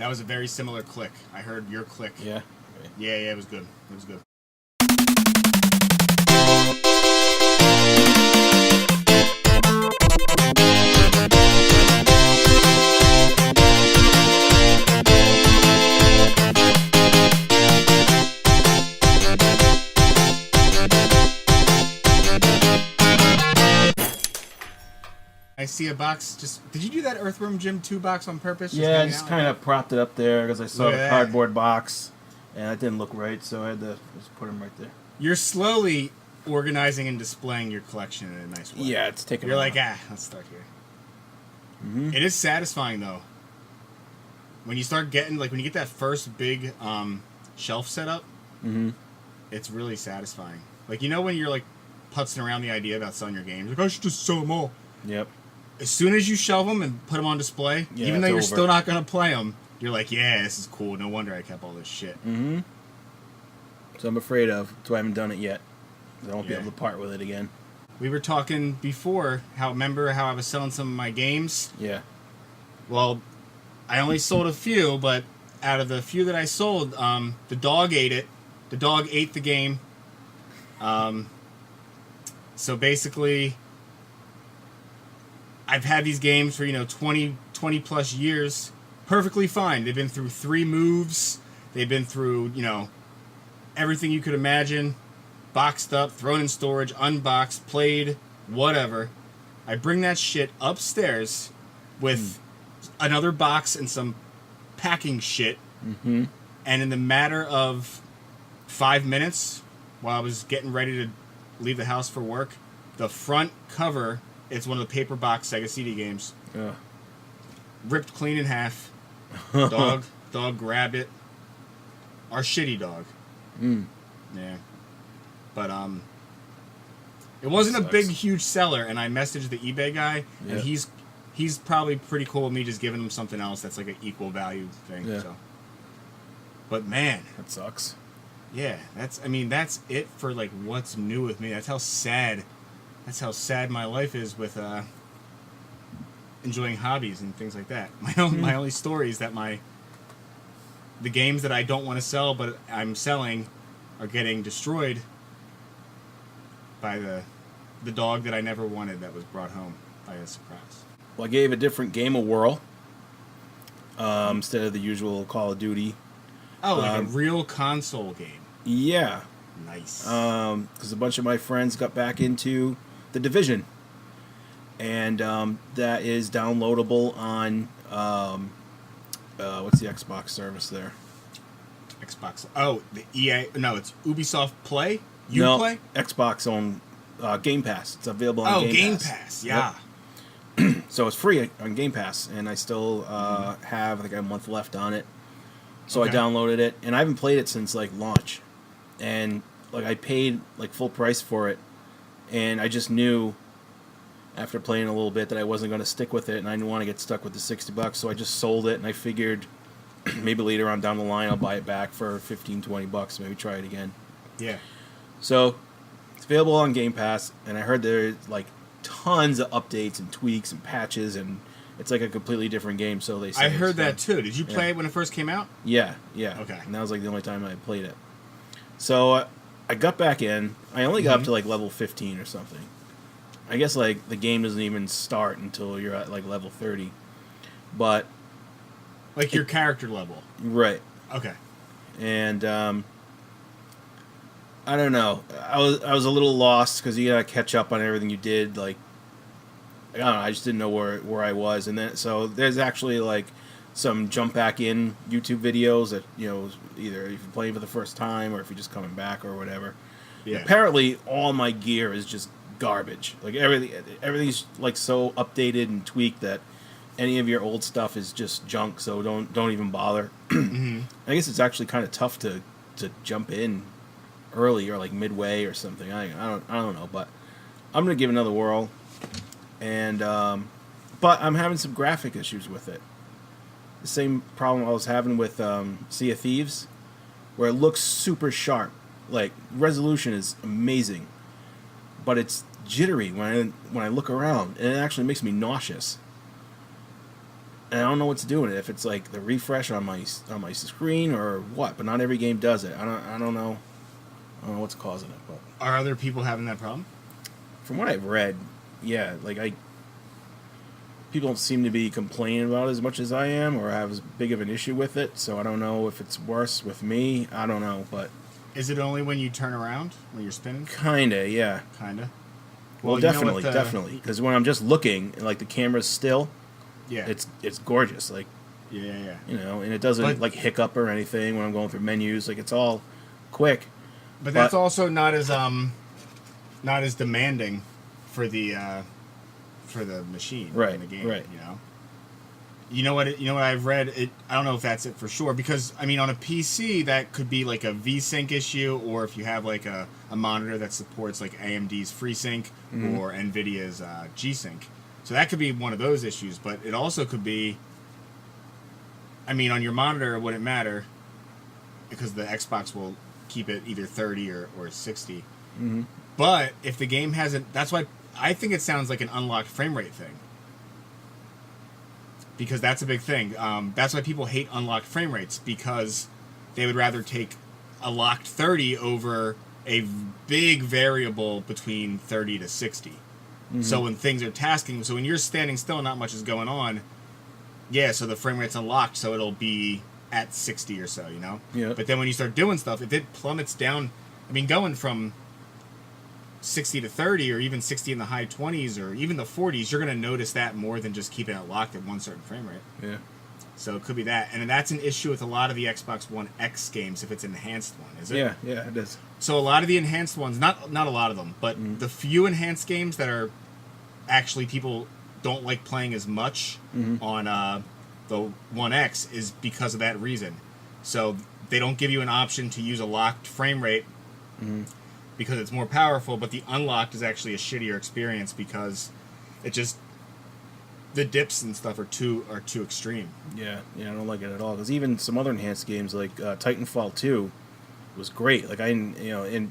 That was a very similar click. I heard your click. Yeah? Okay. Yeah, it was good. It was good. I see a box. Did you do that Earthworm Jim 2 box on purpose? Yeah, I just kind of propped it up there because I saw Look at the that. cardboard box, and it didn't look right, so I had to just put them right there. You're slowly organizing and displaying your collection in a nice way. Yeah, it's taking. You're like, let's start here. Mm-hmm. It is satisfying though. When you start getting when you get that first big shelf set up, it's really satisfying. Like when you're putzing around the idea about selling your games, like I should just sell them all. Yep. As soon as you shelve them and put them on display, even though you're still not gonna play them, you're like, yeah, this is cool. No wonder I kept all this shit. Mm-hmm. So I'm afraid of. So I haven't done it yet. I won't be able to part with it again. We were talking before. Remember how I was selling some of my games? Yeah. Well, I only sold a few, but out of the few that I sold, the dog ate it. The dog ate the game. So basically, I've had these games for 20 plus years, perfectly fine. They've been through 3 moves. They've been through everything you could imagine, boxed up, thrown in storage, unboxed, played, whatever. I bring that shit upstairs with another box and some packing shit, and in the matter of 5 minutes, while I was getting ready to leave the house for work, the front cover, it's one of the paper box Sega CD games, ripped clean in half. Dog grabbed it. Our shitty dog. Yeah. But it wasn't a big huge seller, and I messaged the eBay guy, and he's probably pretty cool with me just giving him something else that's like an equal value thing. Yeah. So. But man, that sucks. Yeah, that's it for what's new with me. That's how sad my life is with enjoying hobbies and things like that. My only story is that the games that I don't want to sell but I'm selling are getting destroyed by the dog that I never wanted that was brought home by a surprise. Well, I gave a different game a whirl instead of the usual Call of Duty. Oh, like a real console game. Yeah. Nice. Because a bunch of my friends got back into The Division. And that is downloadable on, what's the Xbox service there? Xbox. Oh, the EA. No, it's Ubisoft Play? Uplay? Xbox on Game Pass. It's available on Game Pass. Game Pass, yeah. Yep. So it's free on Game Pass. And I still have, a month left on it. So I downloaded it. And I haven't played it since, launch. And, I paid, full price for it. And I just knew after playing a little bit that I wasn't going to stick with it, and I didn't want to get stuck with the $60, so I just sold it, and I figured maybe later on down the line I'll buy it back for $15-20, maybe try it again. Yeah. So it's available on Game Pass, and I heard there's tons of updates and tweaks and patches, and it's a completely different game. So they say. I heard that too. Did you play it when it first came out? Yeah. Okay. And that was the only time I played it. So I got back in. I only got up to level 15 or something. I guess the game doesn't even start until you're at level 30. But your character level. Right. Okay. And I don't know. I was a little lost because you gotta catch up on everything you did. I don't know. I just didn't know where I was, and then so there's actually some jump back in YouTube videos that either if you're playing for the first time or if you're just coming back or whatever. Yeah. Apparently, all my gear is just garbage. Everything's so updated and tweaked that any of your old stuff is just junk. So don't even bother. I guess it's actually kind of tough to jump in early or midway or something. I don't know, but I'm gonna give it another whirl. And but I'm having some graphic issues with it. The same problem I was having with Sea of Thieves, where it looks super sharp. Resolution is amazing, but it's jittery when I look around, and it actually makes me nauseous. And I don't know what's doing it. If it's like the refresh on my screen or what, but not every game does it. I don't know. I don't know what's causing it, but Are other people having that problem? from what I've read, yeah, people don't seem to be complaining about it as much as I am, or have as big of an issue with it. So I don't know if it's worse with me. I don't know, but Is it only when you turn around when you're spinning? kinda, yeah. Kinda. Well, you know definitely, what definitely. Because when I'm just looking, and like the camera's still, Yeah. it's gorgeous. Like, yeah. you know, and it doesn't But- like hiccup or anything when I'm going through menus. Like, it's all quick. But that's also not as demanding for the machine Right, in the game. right. You know what I've read. I don't know if that's it for sure, because I mean on a PC that could be like a VSync issue, or if you have like a monitor that supports like AMD's FreeSync or NVIDIA's G-Sync. So that could be one of those issues, but it also could be, I mean, on your monitor it wouldn't matter because the Xbox will keep it either 30 or 60. Mm-hmm. But if the game hasn't, that's why I think it sounds like an unlocked frame rate thing. Because that's a big thing. That's why people hate unlocked frame rates, because they would rather take a locked 30 over a big variable between 30 to 60. Mm-hmm. So when things are tasking, so when you're standing still, not much is going on. Yeah, so the frame rate's unlocked, so it'll be at 60 or so, you know? Yeah. But then when you start doing stuff, if it plummets down, I mean, going from 60 to 30 or even 60 in the high 20s or even the 40s, you're going to notice that more than just keeping it locked at one certain frame rate. Yeah. So it could be that. And that's an issue with a lot of the Xbox One X games if it's an enhanced one, is it? Yeah, it is. So a lot of the enhanced ones, not a lot of them, but the few enhanced games that are actually people don't like playing as much on the One X is because of that reason. So they don't give you an option to use a locked frame rate because it's more powerful, but the unlocked is actually a shittier experience because it just, the dips and stuff are too extreme. Yeah, I don't like it at all. Because even some other enhanced games like Titanfall 2 was great. Like and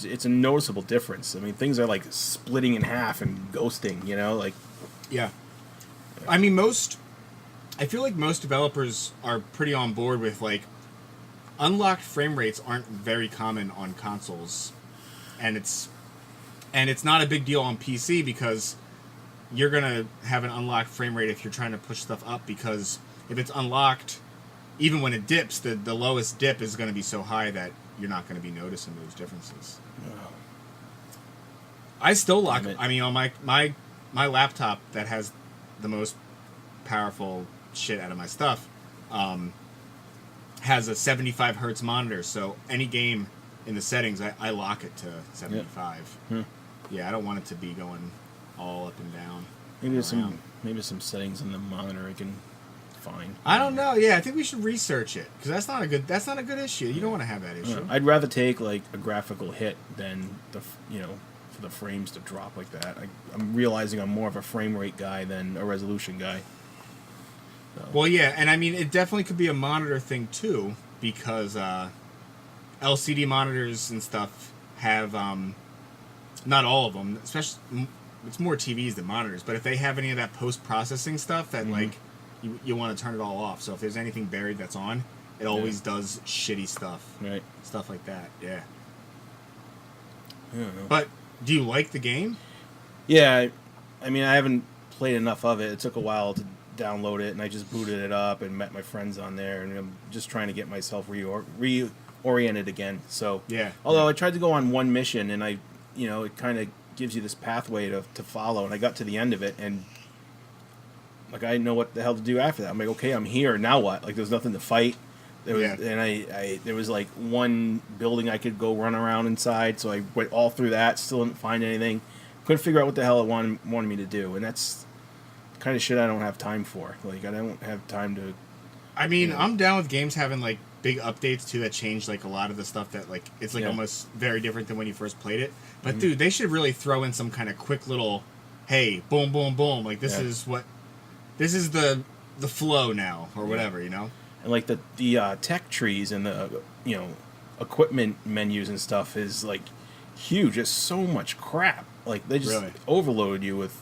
it's a noticeable difference. I mean, things are like splitting in half and ghosting. Like Yeah. I mean, I feel like most developers are pretty on board with, like, unlocked frame rates aren't very common on consoles. And it's not a big deal on PC because you're going to have an unlocked frame rate if you're trying to push stuff up, because if it's unlocked, even when it dips, the lowest dip is going to be so high that you're not going to be noticing those differences. I still lock. I mean, on my laptop that has the most powerful shit out of my stuff has a 75 hertz monitor, so any game in the settings I lock it to 75. Yeah, I don't want it to be going all up and down. Maybe some settings in the monitor I can find. I don't know. Yeah, I think we should research it, because that's not a good issue. You don't want to have that issue. I'd rather take like a graphical hit than for the frames to drop like that. I'm realizing I'm more of a frame rate guy than a resolution guy. So. Well, yeah, and I mean, it definitely could be a monitor thing too, because LCD monitors and stuff have, not all of them, especially, it's more TVs than monitors, but if they have any of that post-processing stuff that, like, you want to turn it all off. So if there's anything buried that's on, it always does shitty stuff. Right. Stuff like that, yeah. I don't know. But, do you like the game? Yeah, I mean, I haven't played enough of it. It took a while to download it, and I just booted it up and met my friends on there, and I'm just trying to get myself reoriented again. So, Yeah. Although I tried to go on one mission, and it kind of gives you this pathway to follow, and I got to the end of it, and like I didn't know what the hell to do after that. I'm like, okay, I'm here, now what? Like, there's nothing to fight. There was, and there was like one building I could go run around inside, so I went all through that, still didn't find anything. Couldn't figure out what the hell it wanted me to do, and that's kind of shit I don't have time for. Like, I don't have time to. I mean, I'm down with games having like big updates too that change like a lot of the stuff that like it's like almost very different than when you first played it. But dude, they should really throw in some kind of quick little, hey, boom, boom, boom. Like this is the flow now or whatever, you know. And like the tech trees and the equipment menus and stuff is like huge. It's so much crap. Like they just overloaded you with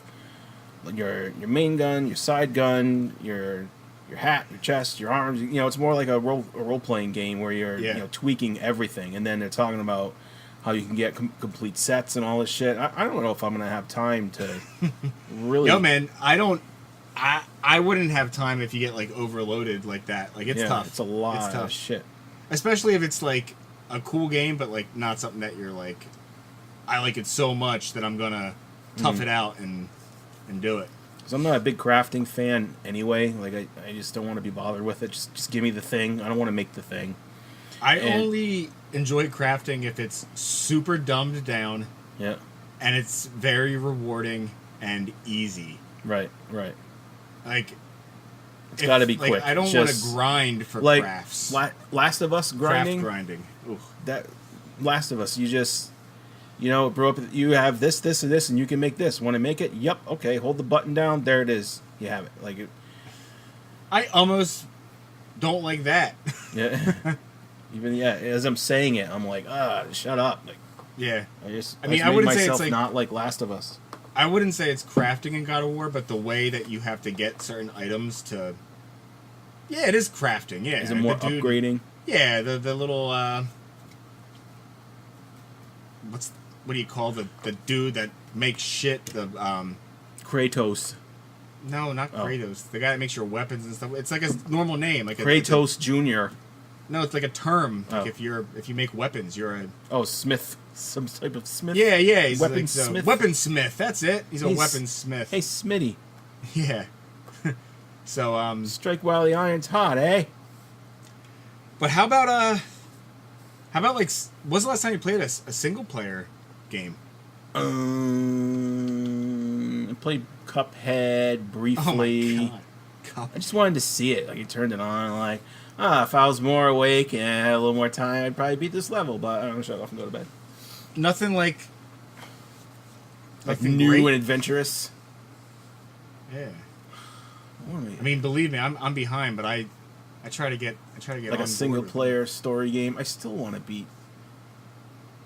your main gun, your side gun, your hat, your chest, your arms. It's more like a role playing game where you're tweaking everything, and then they're talking about how you can get complete sets and all this shit. I don't know if I'm gonna have time to really. Yo, man, I wouldn't have time if you get like overloaded like that. Like it's tough. It's a lot of shit. Especially if it's like a cool game, but like not something that you're like, I like it so much that I'm gonna tough it out and do it. Because I'm not a big crafting fan anyway. Like I just don't want to be bothered with it. Just give me the thing. I don't want to make the thing. I only enjoy crafting if it's super dumbed down. Yeah. And it's very rewarding and easy. Right. Like, it's got to be quick. I don't want to grind for crafts. Last of Us grinding. Craft grinding. Ooh. That Last of Us, you just grow up. You have this, and this, and you can make this. Want to make it? Yep. Okay. Hold the button down. There it is. You have it. Like it. I almost don't like that. Yeah. Even as I'm saying it, I'm like, shut up. Like, yeah. I wouldn't say it's like not like Last of Us. I wouldn't say it's crafting in God of War, but the way that you have to get certain items to... Yeah, it is crafting, yeah. Is it more upgrading? Yeah, the little... what do you call the dude that makes shit? The Kratos. No, not Kratos. The guy that makes your weapons and stuff. It's like a normal name. Like Kratos Jr. No, it's like a term. Like if you make weapons, you're a... smith. Some type of smith? Yeah, he's weaponsmith. Weaponsmith, that's it. He's a weaponsmith. Hey, Smitty. Yeah. So, strike while the iron's hot, eh? But how about like, when's the last time you played a single player game? I played Cuphead briefly. Oh my God. I just wanted to see it. Like, you turned it on, like, if I was more awake and had a little more time, I'd probably beat this level, but I don't know, shut off and go to bed. Nothing like new great. And adventurous. Yeah. I mean, believe me, I'm behind, but I try to get like on a single player story game. I still want to beat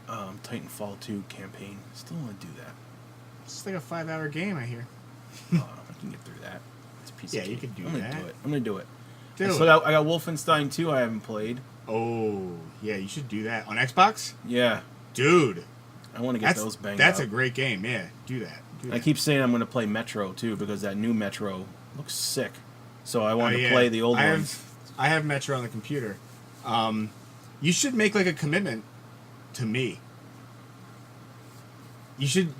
Titanfall 2 campaign. Still want to do that. It's just like a 5-hour game, I hear. I can get through that. It's a piece of cake. You can do I'm that. I'm gonna do it. So I got Wolfenstein 2 I haven't played. Oh, yeah, you should do that. On Xbox? Yeah. Dude. I want to get those banged That's out. a great game, yeah. Do that. I keep saying I'm going to play Metro, too, because that new Metro looks sick. So I want to play the old ones. I have Metro on the computer. You should make, like, a commitment to me. You should...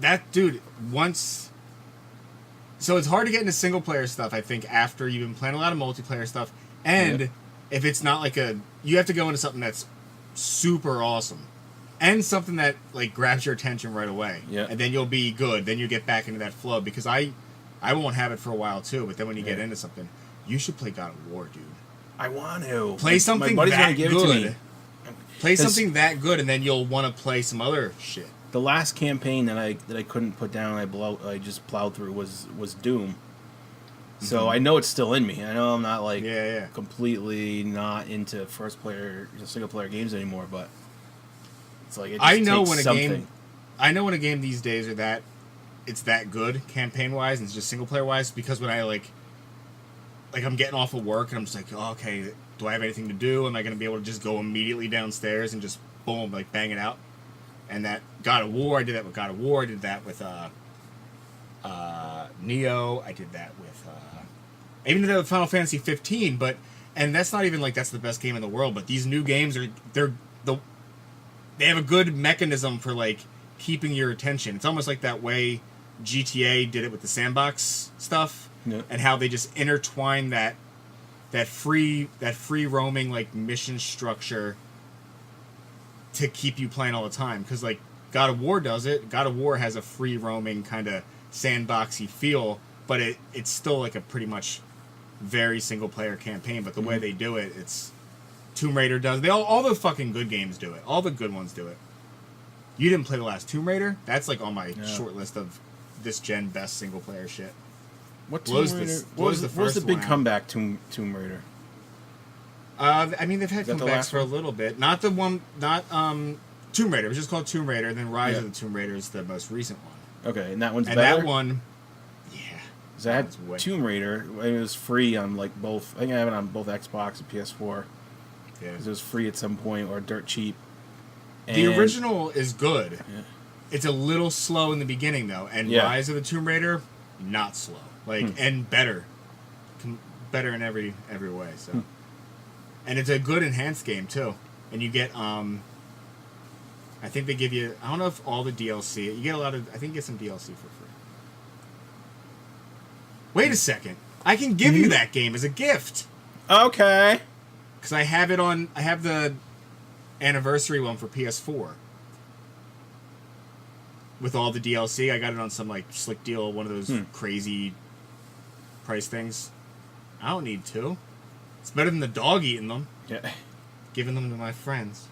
That, dude, once... So it's hard to get into single-player stuff, I think, after you've been playing a lot of multiplayer stuff. And if it's not like a... You have to go into something that's super awesome. And something that, like, grabs your attention right away. Yeah. And then you'll be good. Then you get back into that flow. Because I won't have it for a while, too. But then when you get into something, you should play God of War, dude. I want to. Play something that good. Play something that good, and then you'll want to play some other shit. The last campaign that I couldn't put down, I just plowed through was Doom. So I know it's still in me. I know I'm not like completely not into single player games anymore, but it's like it just I know takes when a something. game. I know when a game these days it's that good campaign wise and it's just single player wise because when I like I'm getting off of work and I'm just like, oh, okay, do I have anything to do? Am I going to be able to just go immediately downstairs and just boom, like bang it out? And that God of War, I did that with God of War. I did that with Neo. I did that with I even did that with Final Fantasy 15. And that's not even like that's the best game in the world. But these new games they have a good mechanism for like keeping your attention. It's almost like that way GTA did it with the sandbox stuff, and how they just intertwine that free roaming like mission structure to keep you playing all the time. Because like God of War does it. God of War has a free roaming kind of sandboxy feel, but it's still like a pretty much very single player campaign. But the way they do it, it's Tomb Raider does. All the fucking good games do it. All the good ones do it. You didn't play the last Tomb Raider? That's like on my short list of this gen best single player shit. What Tomb Raider? What was the big comeback Tomb Raider? I mean, they've had comebacks for a little bit. Not the one, not Tomb Raider. It was just called Tomb Raider, and then Rise of the Tomb Raider is the most recent one. Okay, and that one's and better? that one, yeah, 'Cause I had That's way- Tomb Raider. It was free on like both. I think I have it on both Xbox and PS4. Yeah. Because it was free at some point or dirt cheap. The And- original is good. Yeah. It's a little slow in the beginning though, and Yeah. Rise of the Tomb Raider, not slow. Like and better, better in every way. So, and it's a good enhanced game too. And you get I think they give you, I don't know if all the DLC. You get a lot of. I think you get some DLC for free. Wait a second. I can give you that game as a gift. Okay. Because I have it on. I have the anniversary one for PS4. With all the DLC, I got it on some like slick deal, one of those crazy price things. I don't need two. It's better than the dog eating them. Yeah. Giving them to my friends.